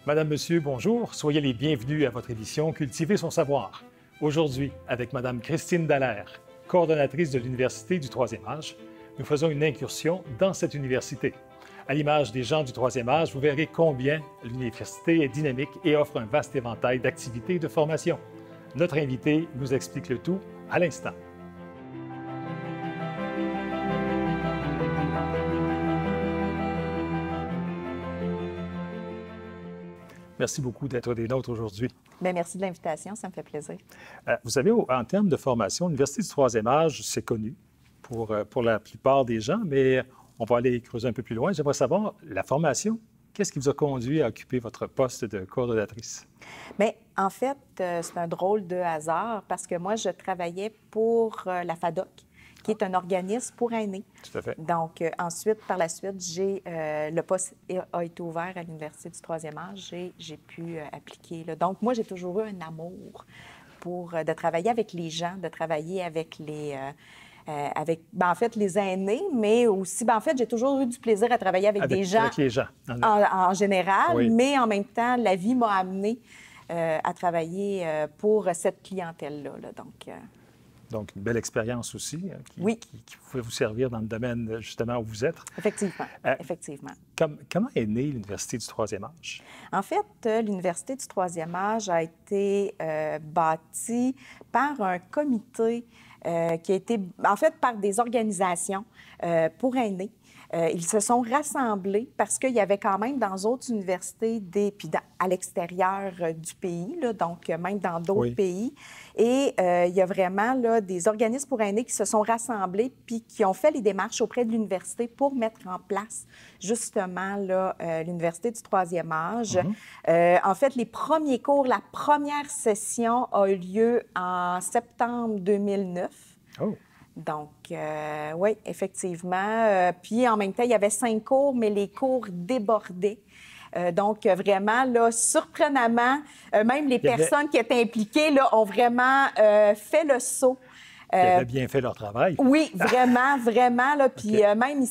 Madame, Monsieur, bonjour. Soyez les bienvenus à votre émission Cultiver son savoir. Aujourd'hui, avec Madame Christine Dallaire, coordonnatrice de l'Université du Troisième Âge, nous faisons une incursion dans cette université. À l'image des gens du Troisième Âge, vous verrez combien l'université est dynamique et offre un vaste éventail d'activités et de formations. Notre invité nous explique le tout à l'instant. Merci beaucoup d'être des nôtres aujourd'hui. Bien, merci de l'invitation, ça me fait plaisir. Vous savez, en termes de formation, l'Université du Troisième Âge, c'est connu pour la plupart des gens, mais on va aller creuser un peu plus loin. J'aimerais savoir, la formation, qu'est-ce qui vous a conduit à occuper votre poste de coordonnatrice? Bien, en fait, c'est un drôle de hasard parce que moi, je travaillais pour la FADOC, qui est un organisme pour aînés. Tout à fait. Donc, ensuite, par la suite, le poste a été ouvert à l'Université du Troisième Âge et j'ai pu appliquer. Là. Donc, moi, j'ai toujours eu un amour de travailler avec les gens, de travailler avec en fait, les aînés, mais aussi, en fait, j'ai toujours eu du plaisir à travailler avec des gens. Avec les gens. En général, oui. Mais en même temps, la vie m'a amenée à travailler pour cette clientèle-là. Là. Donc, une belle expérience aussi qui pouvait vous servir dans le domaine, justement, où vous êtes. Effectivement, effectivement. Comment est née l'Université du Troisième Âge? En fait, l'Université du Troisième Âge a été bâtie par un comité qui a été, en fait, par des organisations pour aînés. Ils se sont rassemblés parce qu'il y avait quand même dans d'autres universités, puis à l'extérieur du pays, là, donc même dans d'autres pays. Et il y a vraiment là, des organismes pour aînés qui se sont rassemblés puis qui ont fait les démarches auprès de l'université pour mettre en place justement l'Université du Troisième Âge. En fait, les premiers cours, la première session a eu lieu en septembre 2009. Oh! Donc, oui, effectivement. Puis, en même temps, il y avait 5 cours, mais les cours débordaient. Donc, vraiment, là, surprenamment, même les personnes qui étaient impliquées là, ont vraiment fait le saut. Ils avaient bien fait leur travail. Oui, vraiment, vraiment. Là, puis même,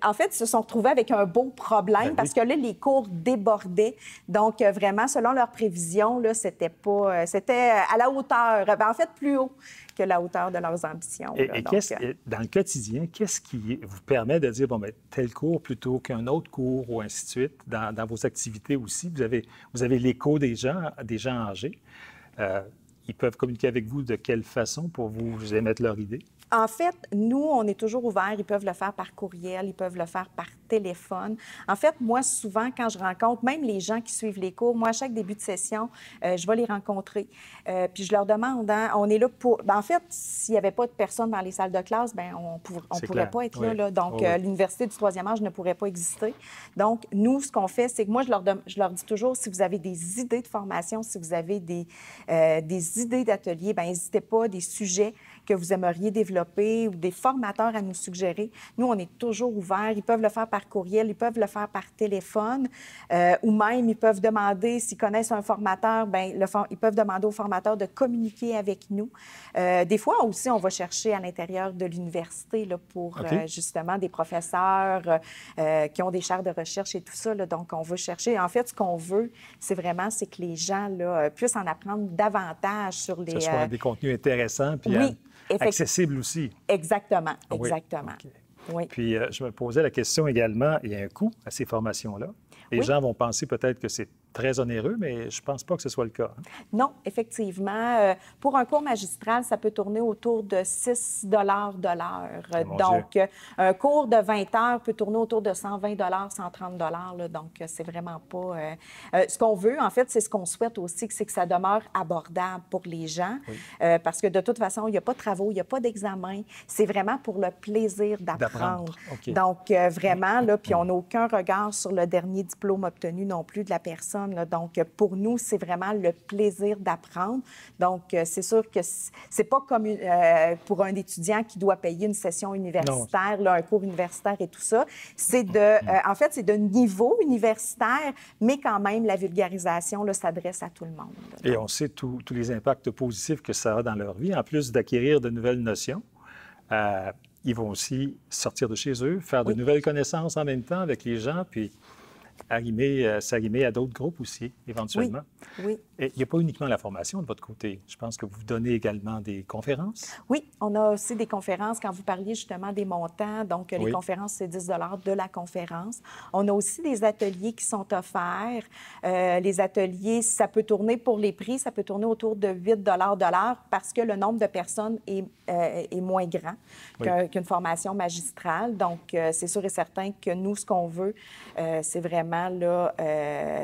en fait, ils se sont retrouvés avec un beau problème parce que là, les cours débordaient. Donc, vraiment, selon leurs prévisions, là, c'était à la hauteur, en fait, plus haut que la hauteur de leurs ambitions. Et dans le quotidien, qu'est-ce qui vous permet de dire, bon, bien, tel cours plutôt qu'un autre cours ou ainsi de suite, dans vos activités aussi? Vous avez l'écho des gens âgés. Ils peuvent communiquer avec vous de quelle façon pour vous émettre leur idée? En fait, nous, on est toujours ouverts. Ils peuvent le faire par courriel, ils peuvent le faire par téléphone. En fait, moi, souvent, quand je rencontre même les gens qui suivent les cours, moi, à chaque début de session, je vais les rencontrer. Puis je leur demande, on est là pour... en fait, s'il n'y avait pas de personnes dans les salles de classe, bien, on ne pourrait pas être là. Donc, l'Université du Troisième Âge ne pourrait pas exister. Donc, nous, ce qu'on fait, c'est que moi, je leur dis toujours, si vous avez des idées de formation, si vous avez des idées d'atelier, bien, n'hésitez pas, des sujets que vous aimeriez développer ou des formateurs à nous suggérer. Nous, on est toujours ouverts. Ils peuvent le faire par courriel, ils peuvent le faire par téléphone ou même, ils peuvent demander, s'ils connaissent un formateur, bien, ils peuvent demander au formateur de communiquer avec nous. Des fois aussi, on va chercher à l'intérieur de l'université là, pour justement des professeurs qui ont des chaires de recherche et tout ça. Là. Donc, on va chercher. En fait, ce qu'on veut, c'est que les gens là, puissent en apprendre davantage sur les... Que ce soit des contenus intéressants puis accessibles aussi. Exactement, exactement. Okay. Oui. Puis, je me posais la question également, il y a un coût à ces formations-là. Les gens vont penser peut-être que c'est très onéreux, mais je ne pense pas que ce soit le cas. Non, effectivement. Pour un cours magistral, ça peut tourner autour de 6 de l'heure. Donc, un cours de 20 heures peut tourner autour de 120 130 là. Donc, c'est vraiment pas... ce qu'on veut, en fait, c'est ce qu'on souhaite aussi, c'est que ça demeure abordable pour les gens. Parce que de toute façon, il n'y a pas de travaux, il n'y a pas d'examen. C'est vraiment pour le plaisir d'apprendre. Donc, vraiment, là, puis on n'a aucun regard sur le dernier diplôme obtenu non plus de la personne. Là. Donc, pour nous, c'est vraiment le plaisir d'apprendre. Donc, c'est sûr que c'est pas comme pour un étudiant qui doit payer une session universitaire, là, un cours universitaire et tout ça. C'est en fait, c'est de niveau universitaire, mais quand même, la vulgarisation là, s'adresse à tout le monde. Là. Et on sait tous les impacts positifs que ça a dans leur vie. En plus d'acquérir de nouvelles notions, ils vont aussi sortir de chez eux, faire de nouvelles connaissances en même temps avec les gens, puis s'arrimer à d'autres groupes aussi, éventuellement. Oui. Et il n'y a pas uniquement la formation de votre côté. Je pense que vous donnez également des conférences. Oui, on a aussi des conférences. Quand vous parliez justement des montants, donc les conférences, c'est 10 de la conférence. On a aussi des ateliers qui sont offerts. Les ateliers, ça peut tourner pour les prix, ça peut tourner autour de 8 de l'heure parce que le nombre de personnes est moins grand qu'une formation magistrale. Donc, c'est sûr et certain que nous, ce qu'on veut, c'est vraiment là,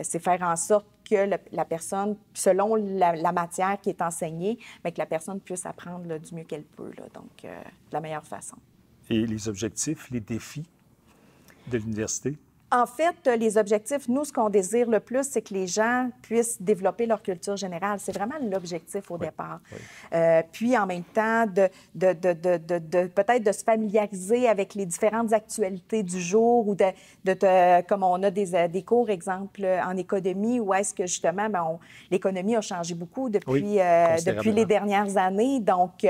c'est faire en sorte que la personne, selon la matière qui est enseignée, mais que la personne puisse apprendre là, du mieux qu'elle peut, là, donc de la meilleure façon. Et les objectifs, les défis de l'université? En fait, les objectifs, nous, ce qu'on désire le plus, c'est que les gens puissent développer leur culture générale. C'est vraiment l'objectif au départ. Oui. Puis, en même temps, peut-être de se familiariser avec les différentes actualités du jour ou comme on a des cours, exemple, en économie, où est-ce que, justement, l'économie a changé beaucoup depuis les dernières années. Donc,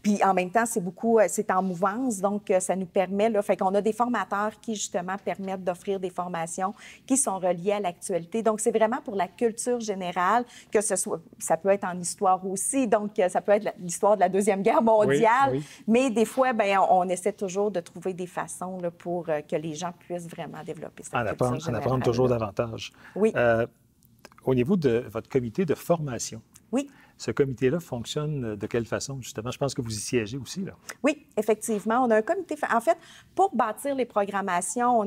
puis, en même temps, c'est en mouvance. Donc, ça nous permet, là, fait qu'on a des formateurs qui, justement, permettent d'offrir des formations qui sont reliées à l'actualité. Donc, c'est vraiment pour la culture générale, que ce soit, ça peut être en histoire aussi, donc ça peut être l'histoire de la Deuxième Guerre mondiale, mais des fois, bien, on essaie toujours de trouver des façons là, pour que les gens puissent vraiment développer cette culture générale. En apprendre toujours davantage. Oui. Au niveau de votre comité de formation, oui. Ce comité-là fonctionne de quelle façon, justement? Je pense que vous y siégez aussi, là. Oui, effectivement. On a un comité... En fait, pour bâtir les programmations,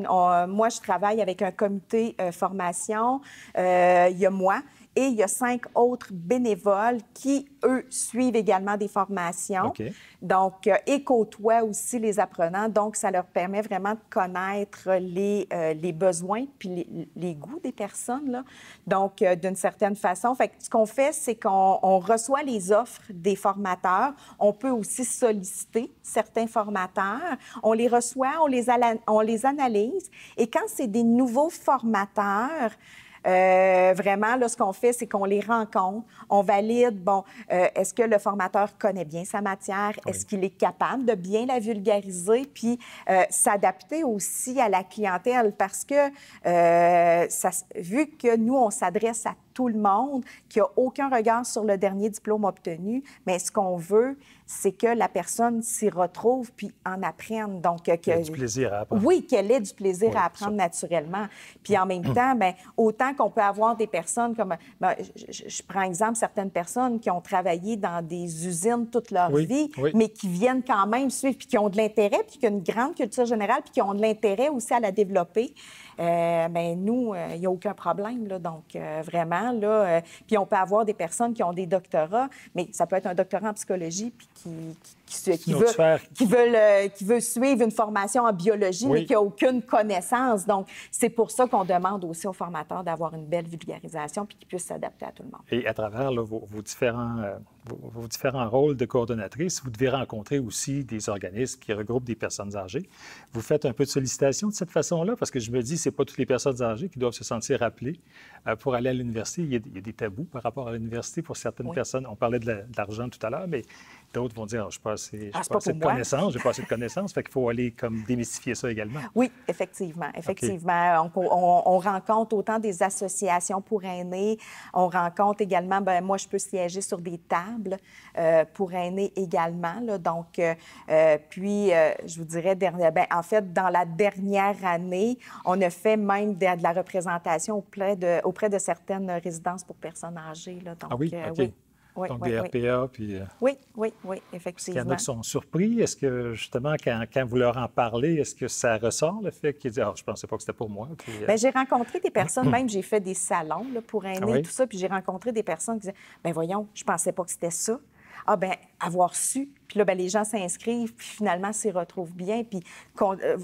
moi, je travaille avec un comité formation. Il y a moi et il y a 5 autres bénévoles qui, eux, suivent également des formations. Okay. Donc, et côtoient aussi les apprenants. Donc, ça leur permet vraiment de connaître les besoins puis les goûts des personnes, là. Donc, d'une certaine façon. Fait que ce qu'on fait, c'est qu'on reçoit les offres des formateurs. On peut aussi solliciter certains formateurs. On les reçoit, on les analyse. Et quand c'est des nouveaux formateurs, vraiment, là, ce qu'on fait, c'est qu'on les rencontre, on valide, est-ce que le formateur connaît bien sa matière, est-ce qu'il est capable de bien la vulgariser, puis s'adapter aussi à la clientèle, parce que vu que nous, on s'adresse à tout le monde, qui n'a aucun regard sur le dernier diplôme obtenu, mais ce qu'on veut, c'est que la personne s'y retrouve puis en apprenne. Donc, qu'elle ait du plaisir à apprendre. Oui, qu'elle ait du plaisir à apprendre naturellement. Puis en même temps, bien, autant qu'on peut avoir des personnes comme... je prends exemple certaines personnes qui ont travaillé dans des usines toute leur vie, mais qui viennent quand même suivre, puis qui ont de l'intérêt, puis qui ont une grande culture générale, puis qui ont de l'intérêt aussi à la développer. Bien, nous, il n'y a aucun problème, là. Donc, vraiment, là... puis on peut avoir des personnes qui ont des doctorats, mais ça peut être un doctorat en psychologie, puis qui veut suivre une formation en biologie, mais qui n'a aucune connaissance. Donc, c'est pour ça qu'on demande aussi aux formateurs d'avoir une belle vulgarisation puis qu'ils puissent s'adapter à tout le monde. Et à travers là, vos différents rôles de coordonnatrice, vous devez rencontrer aussi des organismes qui regroupent des personnes âgées. Vous faites un peu de sollicitation de cette façon-là? Parce que je me dis, c'est pas toutes les personnes âgées qui doivent se sentir appelées pour aller à l'université. Il y a des tabous par rapport à l'université pour certaines personnes. On parlait de l'argent tout à l'heure, mais d'autres vont dire, je n'ai pas assez de connaissances, j'ai pas assez de connaissances. Fait qu'il faut aller comme démystifier ça également. Oui, effectivement. Effectivement. Okay. On rencontre autant des associations pour aînés. On rencontre également, moi, je peux siéger sur des tables pour aînés également. Là. Donc, puis, je vous dirais, en fait, dans la dernière année, on a fait même de la représentation auprès de certaines résidences pour personnes âgées. Là. Donc, oui? OK. Oui, donc, des RPA, puis... Oui, effectivement. Il y en a qui sont surpris. Est-ce que, justement, quand vous leur en parlez, est-ce que ça ressort, le fait qu'ils disent « Ah, je ne pensais pas que c'était pour moi ». Puis, Bien, j'ai rencontré des personnes, même j'ai fait des salons là, pour aînés et tout ça, puis j'ai rencontré des personnes qui disaient « Bien, voyons, je ne pensais pas que c'était ça ». Ah, bien, avoir su. Puis là, bien, les gens s'inscrivent, puis finalement, s'y retrouvent bien. Puis,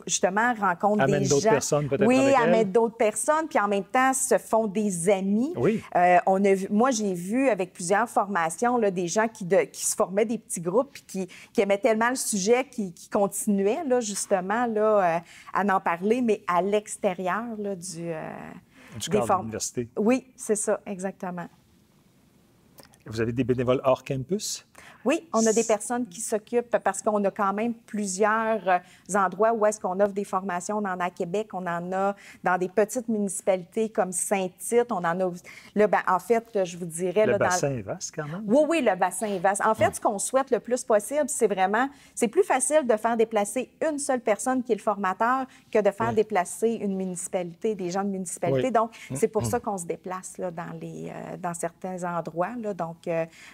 justement, rencontrent des gens. Amènent d'autres personnes, peut-être. Oui, amènent d'autres personnes. Puis en même temps, se font des amis. Oui. Moi, j'ai vu avec plusieurs formations là, des gens qui se formaient des petits groupes, puis qui aimaient tellement le sujet qu'ils continuaient, là, justement, là, à en parler, mais à l'extérieur là, du cadre de l'université. Oui, c'est ça, exactement. Vous avez des bénévoles hors campus? Oui, on a des personnes qui s'occupent parce qu'on a quand même plusieurs endroits où est-ce qu'on offre des formations. On en a à Québec, on en a dans des petites municipalités comme Saint-Tite, on en a... Là, ben, en fait, je vous dirais... Le là, bassin est vaste quand même. Oui, oui, le bassin est vaste. En fait, ce qu'on souhaite le plus possible, c'est vraiment... C'est plus facile de faire déplacer une seule personne qui est le formateur que de faire déplacer une municipalité, des gens de municipalité. Oui. Donc, c'est pour ça qu'on se déplace là, dans certains endroits. Là. Donc,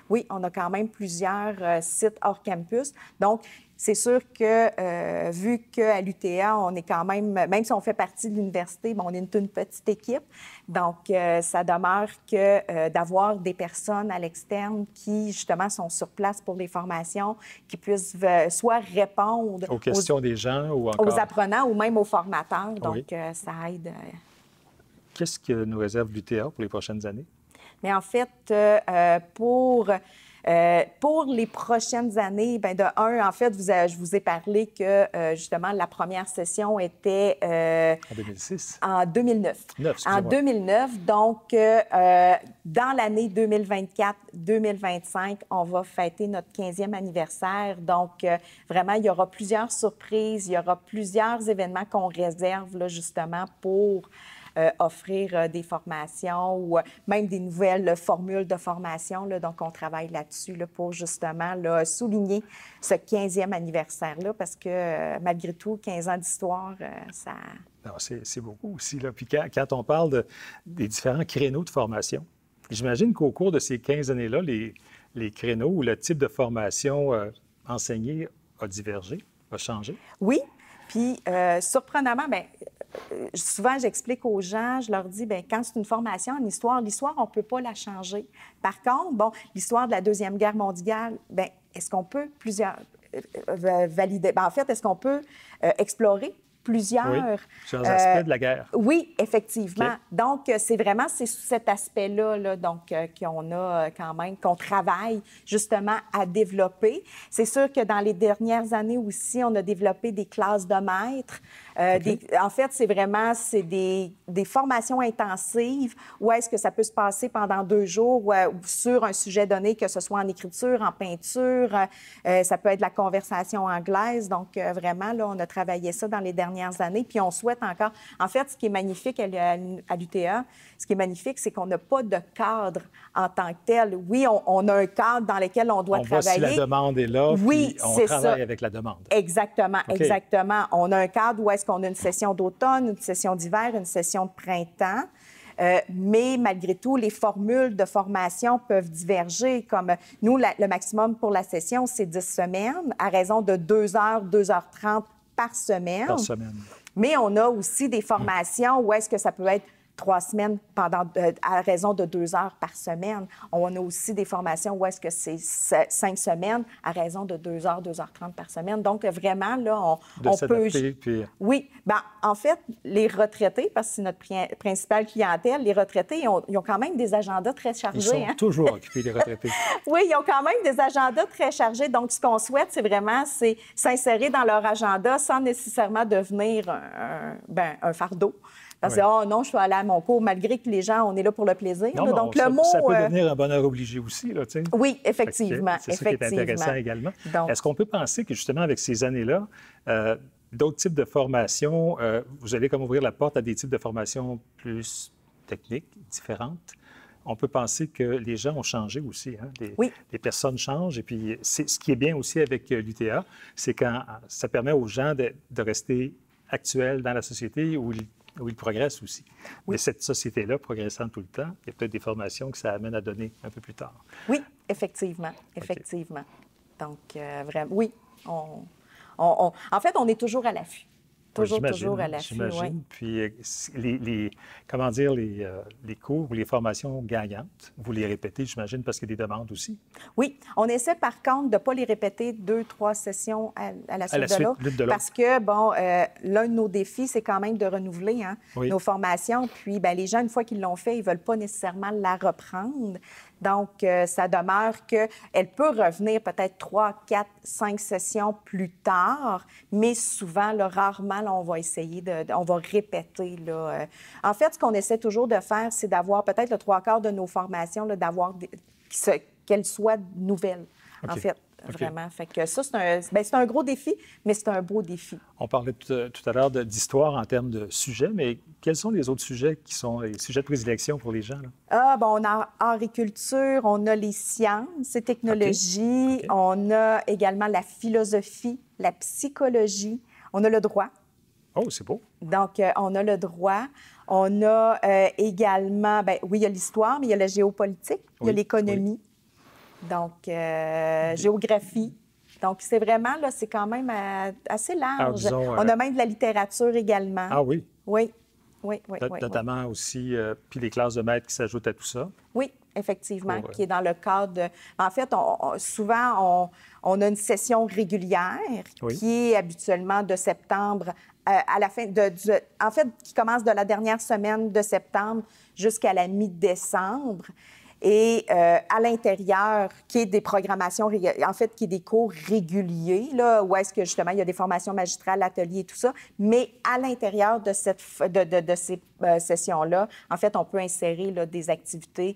oui, on a quand même plusieurs sites hors campus. Donc, c'est sûr que, vu qu'à l'UTA, on est quand même si on fait partie de l'université, bon, on est une petite équipe. Donc, ça demeure que d'avoir des personnes à l'externe qui, justement, sont sur place pour les formations, qui puissent soit répondre aux questions des gens ou encore... aux apprenants ou même aux formateurs. Donc, Oui. ça aide. Qu'est-ce que nous réserve l'UTA pour les prochaines années? Mais en fait, pour les prochaines années, bien, de un, en fait, je vous ai parlé que, justement, la première session était... En 2006? En 2009. En 2009. Donc, dans l'année 2024-2025, on va fêter notre 15e anniversaire. Donc, vraiment, il y aura plusieurs surprises, il y aura plusieurs événements qu'on réserve, là, justement, pour... offrir des formations ou même des nouvelles formules de formation. Là, donc, on travaille là-dessus là, pour justement là, souligner ce 15e anniversaire-là parce que malgré tout, 15 ans d'histoire, ça... Non, c'est beaucoup aussi. Là. Puis quand on parle des différents créneaux de formation, j'imagine qu'au cours de ces 15 années-là, les créneaux ou le type de formation enseignée a divergé, a changé? Oui. Puis, surprenamment, bien, souvent, j'explique aux gens, je leur dis, bien, quand c'est une formation en histoire, l'histoire, on ne peut pas la changer. Par contre, bon, l'histoire de la Deuxième Guerre mondiale, bien, est-ce qu'on peut valider? Bien, en fait, est-ce qu'on peut explorer plusieurs aspects de la guerre. Oui, effectivement. Okay. Donc, c'est sous cet aspect-là là, donc, qu'on a quand même, qu'on travaille justement à développer. C'est sûr que dans les dernières années aussi, on a développé des classes de maîtres. En fait, c'est des formations intensives où est-ce que ça peut se passer pendant 2 jours sur un sujet donné, que ce soit en écriture, en peinture, ça peut être de la conversation anglaise. Donc, vraiment, là, on a travaillé ça dans les dernières années, puis on souhaite encore... En fait, ce qui est magnifique à l'UTA, ce qui est magnifique, c'est qu'on n'a pas de cadre en tant que tel. Oui, on a un cadre dans lequel on doit travailler. On voit si la demande est là, oui, puis on travaille avec la demande. Exactement, exactement. On a un cadre où est-ce qu'on a une session d'automne, une session d'hiver, une session de printemps. Mais malgré tout, les formules de formation peuvent diverger. Comme nous, le maximum pour la session, c'est 10 semaines, à raison de 2 heures, 2h30 par semaine. Par semaine. Mais on a aussi des formations où est-ce que ça peut être 3 semaines à raison de 2 heures par semaine. On a aussi des formations où est-ce que c'est 5 semaines à raison de 2 heures, 2h30 par semaine. Donc, vraiment, là, on peut... Puis... Oui. Bien, en fait, les retraités, parce que c'est notre principale clientèle, les retraités, ils ont quand même des agendas très chargés. Ils sont toujours occupés, les retraités. Oui, ils ont quand même des agendas très chargés. Donc, ce qu'on souhaite, c'est vraiment s'insérer dans leur agenda sans nécessairement devenir un fardeau. Parce que, oh non, je suis allée à mon cours, malgré que les gens, on est là pour le plaisir. Non, là. non, donc, le mot... ça peut devenir un bonheur obligé aussi, là, tu sais. Oui, effectivement. C'est ça qui est intéressant également. Donc... Est-ce qu'on peut penser que, justement, avec ces années-là, d'autres types de formations, vous allez comme ouvrir la porte à des types de formations plus techniques, différentes? On peut penser que les gens ont changé aussi. Hein? Les personnes changent. Et puis, ce qui est bien aussi avec l'UTA, c'est quand ça permet aux gens de rester actuels dans la société où ils progressent aussi. Oui. Mais cette société-là, progressant tout le temps, il y a peut-être des formations que ça amène à donner un peu plus tard. Oui, effectivement. Effectivement. Okay. Donc, vraiment, oui. En fait, on est toujours à l'affût. Toujours à l'affût, oui. Puis, les cours ou les formations gagnantes, vous les répétez, j'imagine, parce qu'il y a des demandes aussi? Oui. On essaie, par contre, de ne pas les répéter 2-3 sessions à la suite de l'autre. Parce que, bon, l'un de nos défis, c'est quand même de renouveler nos formations. Puis, bien, les gens, une fois qu'ils l'ont fait, ils ne veulent pas nécessairement la reprendre. Donc, ça demeure qu'elle peut revenir peut-être 3, 4, 5 sessions plus tard, mais souvent, là, rarement, là, on va essayer on va répéter. Là. En fait, ce qu'on essaie toujours de faire, c'est d'avoir peut-être le 3/4 de nos formations, là, qu'elle soit nouvelle, en OK. fait. OK. Vraiment. Fait que ça, c'est un gros défi, mais c'est un beau défi. On parlait tout à l'heure d'histoire en termes de sujets, mais quels sont les autres sujets qui sont les sujets de prédilection pour les gens, là? Ah, bon, on a art et culture, on a les sciences et technologies, OK. on a également la philosophie, la psychologie, on a le droit. Oh, c'est beau. Donc, on a le droit. On a également, bien, oui, il y a l'histoire, mais il y a la géopolitique, il y a Oui, l'économie, donc géographie. Donc, c'est vraiment, là, c'est quand même assez large. Alors, disons, On a même de la littérature également. Ah oui, Oui, oui, oui, oui. notamment aussi, puis les classes de maîtres qui s'ajoutent à tout ça. Oui, effectivement, Pour, qui est dans le cadre de... En fait, souvent, on a une session régulière Oui. qui est habituellement de septembre à la fin en fait, qui commence de la dernière semaine de septembre jusqu'à la mi-décembre. Et à l'intérieur, qui est des programmations, en fait, qui est des cours réguliers, là, où est-ce que, justement, il y a des formations magistrales, ateliers et tout ça. Mais à l'intérieur de ces sessions-là, en fait, on peut insérer là, des activités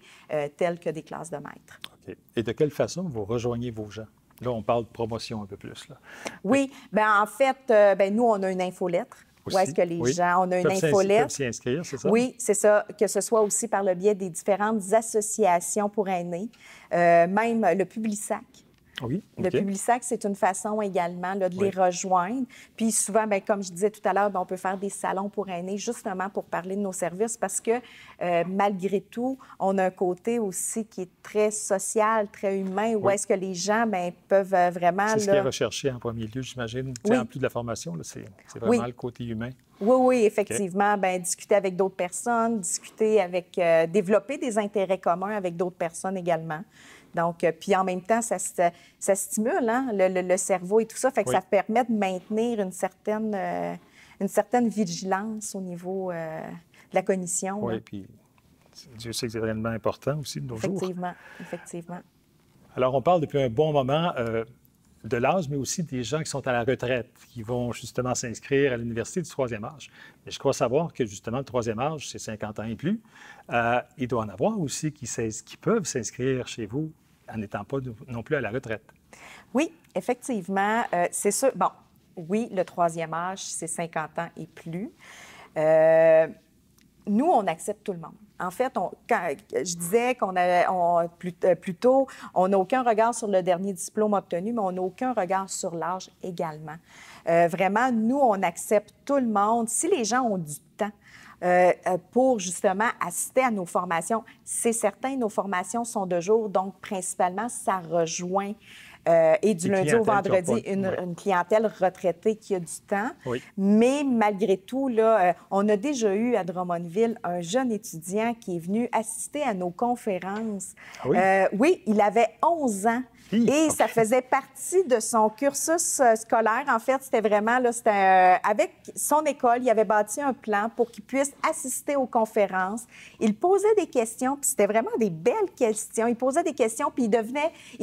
telles que des classes de maîtres. OK. Et de quelle façon vous rejoignez vos gens? Là, on parle de promotion un peu plus, là. Oui, bien, en fait, nous, on a une infolettre. Où est-ce que les gens... On a une infolettre. Peuvent s'y inscrire, c'est ça? Oui, c'est ça, que ce soit aussi par le biais des différentes associations pour aînés, même le Publisac. Oui, OK. Le Publisac, c'est une façon également là, de les rejoindre. Puis souvent, bien, comme je disais tout à l'heure, bien, on peut faire des salons pour aînés justement pour parler de nos services parce que malgré tout, on a un côté aussi qui est très social, très humain, où est-ce que les gens bien, peuvent vraiment... C'est ce qui est recherché en premier lieu, j'imagine. Oui. En plus de la formation, là, c'est vraiment le côté humain. Oui, oui, effectivement. Okay. Bien, discuter avec d'autres personnes, discuter avec... développer des intérêts communs avec d'autres personnes également. Donc, puis en même temps, ça stimule hein, le cerveau et tout ça. Fait que ça permet de maintenir une certaine vigilance au niveau de la cognition. Oui, puis Dieu sait que c'est réellement important aussi de nos jours. Effectivement, effectivement. Alors, on parle depuis un bon moment de l'âge, mais aussi des gens qui sont à la retraite, qui vont justement s'inscrire à l'université du troisième âge. Mais je crois savoir que justement, le troisième âge, c'est 50 ans et plus. Il doit en avoir aussi qui peuvent s'inscrire chez vous en n'étant pas non plus à la retraite. Oui, effectivement. C'est sûr. Bon, oui, le troisième âge, c'est 50 ans et plus. Nous, on accepte tout le monde. En fait, je disais plus tôt, on n'a aucun regard sur le dernier diplôme obtenu, mais on n'a aucun regard sur l'âge également. Vraiment, nous, on accepte tout le monde. Si les gens ont du temps pour justement assister à nos formations, c'est certain, nos formations sont de jour, donc principalement, ça rejoint et du lundi au vendredi, une clientèle retraitée qui a du temps. Oui. Mais malgré tout, là, on a déjà eu à Drummondville un jeune étudiant qui est venu assister à nos conférences. Ah oui? Oui, il avait 11 ans. Et ça faisait partie de son cursus scolaire. En fait, c'était vraiment, là, avec son école, il avait bâti un plan pour qu'il puisse assister aux conférences. Il posait des questions, puis c'était vraiment des belles questions. Il posait des questions, puis il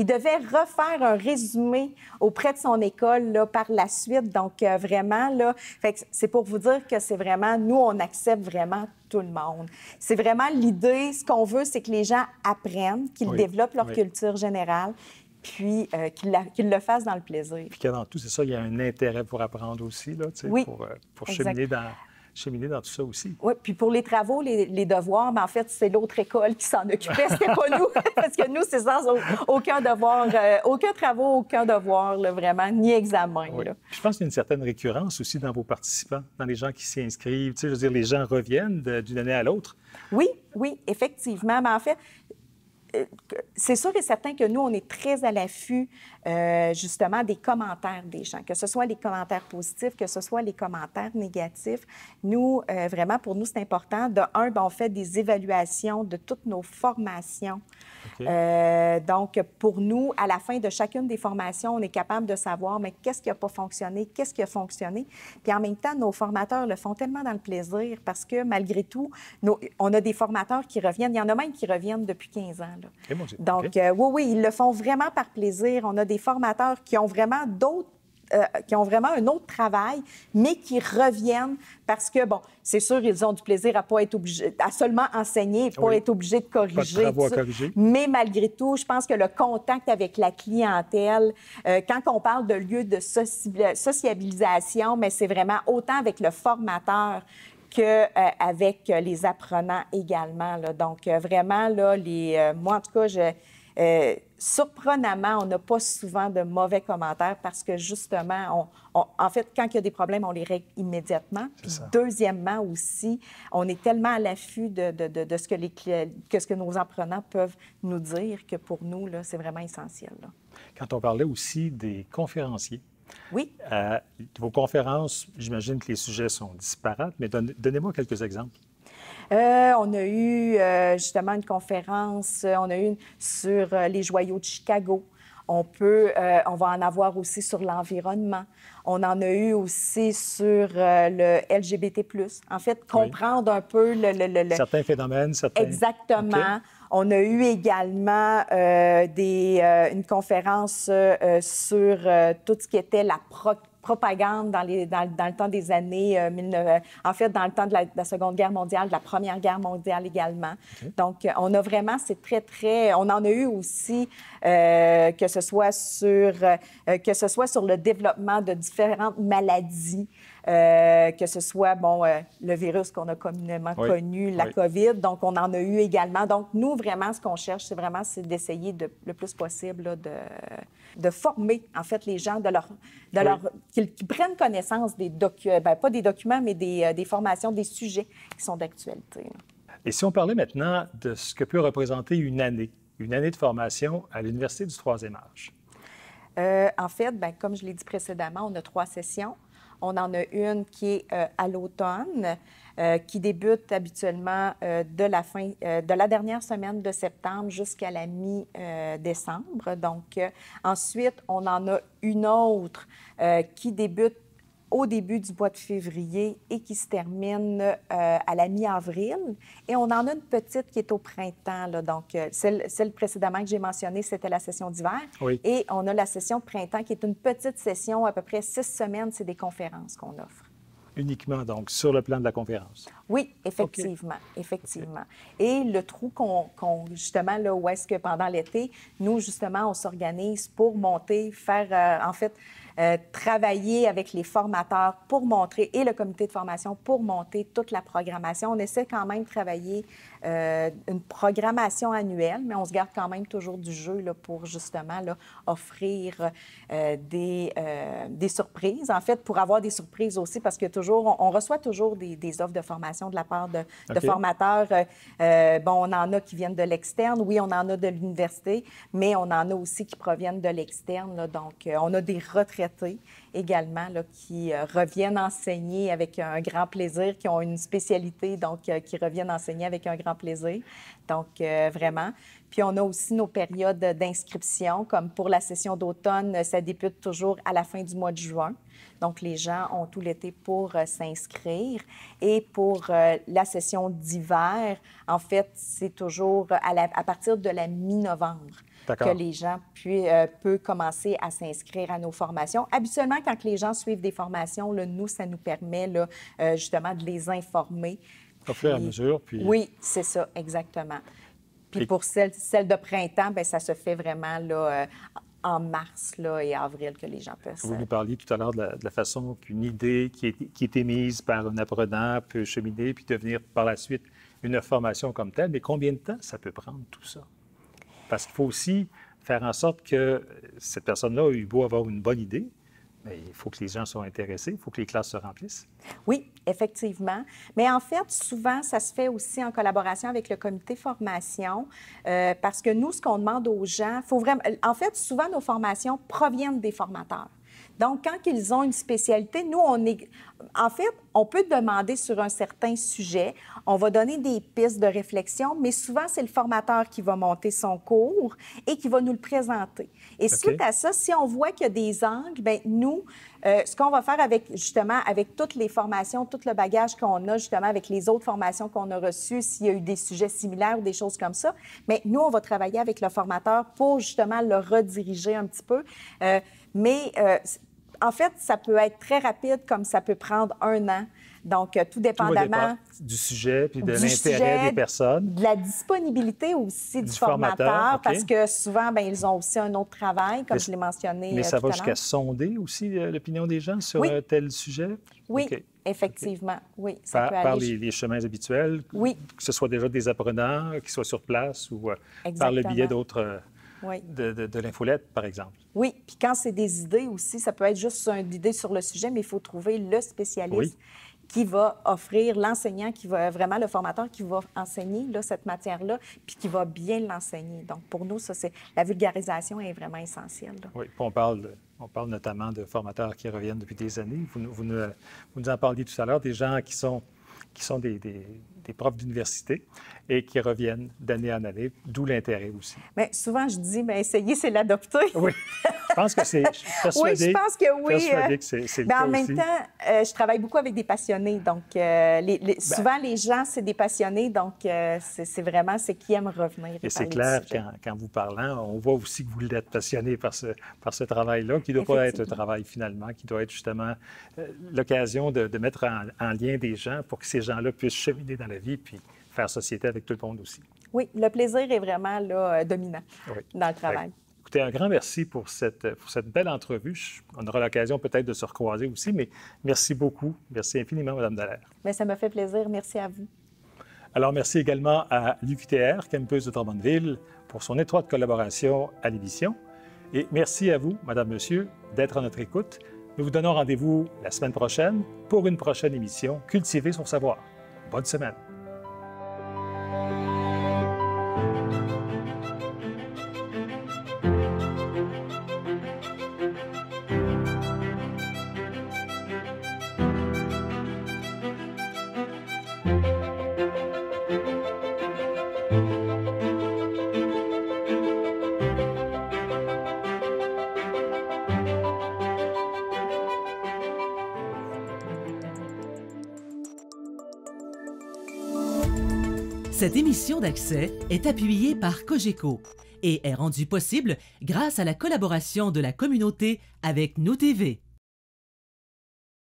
devait refaire un résumé auprès de son école là, par la suite. Donc, vraiment, là, fait que c'est pour vous dire que c'est vraiment, nous, on accepte vraiment tout le monde. C'est vraiment l'idée, ce qu'on veut, c'est que les gens apprennent, qu'ils développent leur culture générale, puis qu'ils le fassent dans le plaisir. Puis qu'avant tout, c'est ça, il y a un intérêt pour apprendre aussi, là, tu sais, pour cheminer dans tout ça aussi. Oui, puis pour les travaux, les devoirs, mais en fait, c'est l'autre école qui s'en occupait, c'était pas nous, parce que nous, c'est sans aucun devoir, aucun travaux, aucun devoir, là, vraiment, ni examen. Oui. Là. Je pense qu'il y a une certaine récurrence aussi dans vos participants, dans les gens qui s'y inscrivent. Tu sais, je veux dire, les gens reviennent d'une année à l'autre. Oui, oui, effectivement. Mais en fait, c'est sûr et certain que nous, on est très à l'affût, justement, des commentaires des gens, que ce soit les commentaires positifs, que ce soit les commentaires négatifs. Nous, vraiment, pour nous, c'est important. De un, on fait des évaluations de toutes nos formations. Okay. Donc, pour nous, à la fin de chacune des formations, on est capable de savoir, mais qu'est-ce qui n'a pas fonctionné, qu'est-ce qui a fonctionné. Puis en même temps, nos formateurs le font tellement dans le plaisir parce que, malgré tout, on a des formateurs qui reviennent. Il y en a même qui reviennent depuis 15 ans. Là. Okay, bon Dieu. Donc, oui, ils le font vraiment par plaisir. On a des formateurs qui ont vraiment d'autres qui ont vraiment un autre travail, mais qui reviennent parce que, bon, c'est sûr, ils ont du plaisir à pas être obligés, à seulement enseigner, pas être obligés de corriger. Pas de travaux à corriger. Mais malgré tout, je pense que le contact avec la clientèle, quand on parle de lieu de sociabilisation, mais c'est vraiment autant avec le formateur qu'avec les apprenants également. Là. Donc, vraiment, là, moi, en tout cas, surprenamment, on n'a pas souvent de mauvais commentaires parce que, justement, en fait, quand il y a des problèmes, on les règle immédiatement. Puis, deuxièmement aussi, on est tellement à l'affût de ce que nos apprenants peuvent nous dire que, pour nous, là, c'est vraiment essentiel. Là. Quand on parlait aussi des conférenciers, oui. Vos conférences, j'imagine que les sujets sont disparates, mais donnez-moi quelques exemples. On a eu justement une conférence, on a eu une sur les joyaux de Chicago. On va en avoir aussi sur l'environnement. On en a eu aussi sur le LGBT+. En fait, comprendre un peu certains phénomènes, certains... Exactement. Okay. On a eu également une conférence sur tout ce qui était la propagande dans le temps des années en fait, dans le temps de la Seconde Guerre mondiale, de la Première Guerre mondiale également. Okay. Donc, on a vraiment, c'est très... On en a eu aussi que ce soit sur le développement de différentes maladies, que ce soit, le virus qu'on a communément connu, la COVID. Donc, on en a eu également. Donc, nous, vraiment, ce qu'on cherche, c'est d'essayer le plus possible là, de former, en fait, les gens, qu'ils prennent connaissance des documents, pas des documents, mais des formations, des sujets qui sont d'actualité. Et si on parlait maintenant de ce que peut représenter une année de formation à l'Université du troisième âge? En fait, comme je l'ai dit précédemment, on a 3 sessions. On en a une qui est à l'automne, qui débute habituellement de la dernière semaine de septembre jusqu'à la mi-décembre. Donc, ensuite, on en a une autre qui débute au début du mois de février et qui se termine à la mi-avril. Et on en a une petite qui est au printemps. Là. Donc, celle précédemment que j'ai mentionnée, c'était la session d'hiver. Oui. Et on a la session de printemps qui est une petite session, à peu près 6 semaines. C'est des conférences qu'on offre. Uniquement, donc, sur le plan de la conférence. Oui, effectivement, effectivement. Et le trou justement, là, où est-ce que pendant l'été, nous, justement, on s'organise pour monter, travailler avec les formateurs pour montrer, et le comité de formation pour monter toute la programmation. On essaie quand même de travailler une programmation annuelle, mais on se garde quand même toujours du jeu là, pour justement là, offrir des surprises. En fait, pour avoir des surprises aussi, parce que on reçoit toujours des offres de formation de la part de formateurs. On en a qui viennent de l'externe. Oui, on en a de l'université, mais on en a aussi qui proviennent de l'externe. Là. Donc, on a des retraités également là, qui reviennent enseigner avec un grand plaisir, qui ont une spécialité, donc qui reviennent enseigner avec un grand plaisir. Donc, vraiment. Puis, on a aussi nos périodes d'inscription, comme pour la session d'automne, ça débute toujours à la fin du mois de juin. Donc, les gens ont tout l'été pour s'inscrire. Et pour la session d'hiver, en fait, c'est toujours à partir de la mi-novembre que les gens peuvent commencer à s'inscrire à nos formations. Habituellement, quand les gens suivent des formations, là, nous, ça nous permet là, justement de les informer. Au fur et à mesure. Puis... Oui, c'est ça, exactement. Puis pour celle de printemps, bien, ça se fait vraiment là, en mars là, et avril que les gens peuvent... Vous nous parliez tout à l'heure de la façon qu'une idée qui est émise par un apprenant peut cheminer puis devenir par la suite une formation comme telle. Mais combien de temps ça peut prendre tout ça? Parce qu'il faut aussi faire en sorte que cette personne-là a eu beau avoir une bonne idée, mais il faut que les gens soient intéressés, il faut que les classes se remplissent. Oui, effectivement. Mais en fait, souvent, ça se fait aussi en collaboration avec le comité formation, parce que nous, ce qu'on demande aux gens, en fait, souvent, nos formations proviennent des formateurs. Donc, quand ils ont une spécialité, nous, en fait, on peut demander sur un certain sujet, on va donner des pistes de réflexion, mais souvent, c'est le formateur qui va monter son cours et qui va nous le présenter. Et suite à ça, si on voit qu'il y a des angles, bien, nous, ce qu'on va faire avec toutes les formations, tout le bagage qu'on a, justement, avec les autres formations qu'on a reçues, s'il y a eu des sujets similaires ou des choses comme ça, bien, nous, on va travailler avec le formateur pour, justement, le rediriger un petit peu. Mais En fait, ça peut être très rapide comme ça peut prendre 1 an. Donc, tout Tout va dépendamment dépendre du sujet puis de du l'intérêt sujet, des personnes. de la disponibilité aussi du formateur, OK. parce que souvent, bien, ils ont aussi un autre travail, comme Mais je l'ai mentionné Mais ça tout va à jusqu'à l'heure. sonder aussi l'opinion des gens sur Oui. un tel sujet? Oui, OK. effectivement. Oui, ça peut Par aller. les chemins habituels, Oui. que ce soit déjà des apprenants, qu'ils soient sur place ou par le Exactement. biais d'autres, Oui. de l'infolette, par exemple. Oui, puis quand c'est des idées aussi, ça peut être juste une idée sur le sujet, mais il faut trouver le spécialiste qui va offrir, l'enseignant, qui va vraiment le formateur qui va enseigner là, cette matière-là, puis qui va bien l'enseigner. Donc, pour nous, ça, c'est la vulgarisation est vraiment essentielle. Là. Oui, puis on parle notamment de formateurs qui reviennent depuis des années. Vous nous en parliez tout à l'heure, des gens qui sont des profs d'université et qui reviennent d'année en année, d'où l'intérêt aussi. Bien, souvent, je dis, bien, essayer, c'est l'adopter. Oui, je pense que c'est... Oui, je pense que oui. Persuadé que c'est le Bien, cas en même aussi. temps, je travaille beaucoup avec des passionnés. Donc, souvent, les gens, c'est des passionnés. Donc, c'est vraiment c'est qui aiment revenir. Et c'est parler clair, du sujet. quand vous parlant, on voit aussi que vous l'êtes passionné par ce travail-là, qui ne doit pas être un Effectivement. travail finalement, qui doit être justement l'occasion de mettre en lien des gens pour que ces gens-là puissent cheminer dans la vie puis faire société avec tout le monde aussi. Oui, le plaisir est vraiment là, dominant Oui. dans le travail. Écoutez, un grand merci pour cette belle entrevue. On aura l'occasion peut-être de se recroiser aussi, mais merci beaucoup. Merci infiniment, Mme Dallaire. Bien, ça me fait plaisir. Merci à vous. Alors, merci également à l'UQTR, campus de Drummondville, pour son étroite collaboration à l'émission. Et merci à vous, Madame, Monsieur, d'être à notre écoute. Nous vous donnons rendez-vous la semaine prochaine pour une prochaine émission Cultiver son savoir. Bonne semaine. Cette émission d'Accès est appuyée par Cogeco et est rendue possible grâce à la collaboration de la communauté avec Nous TV.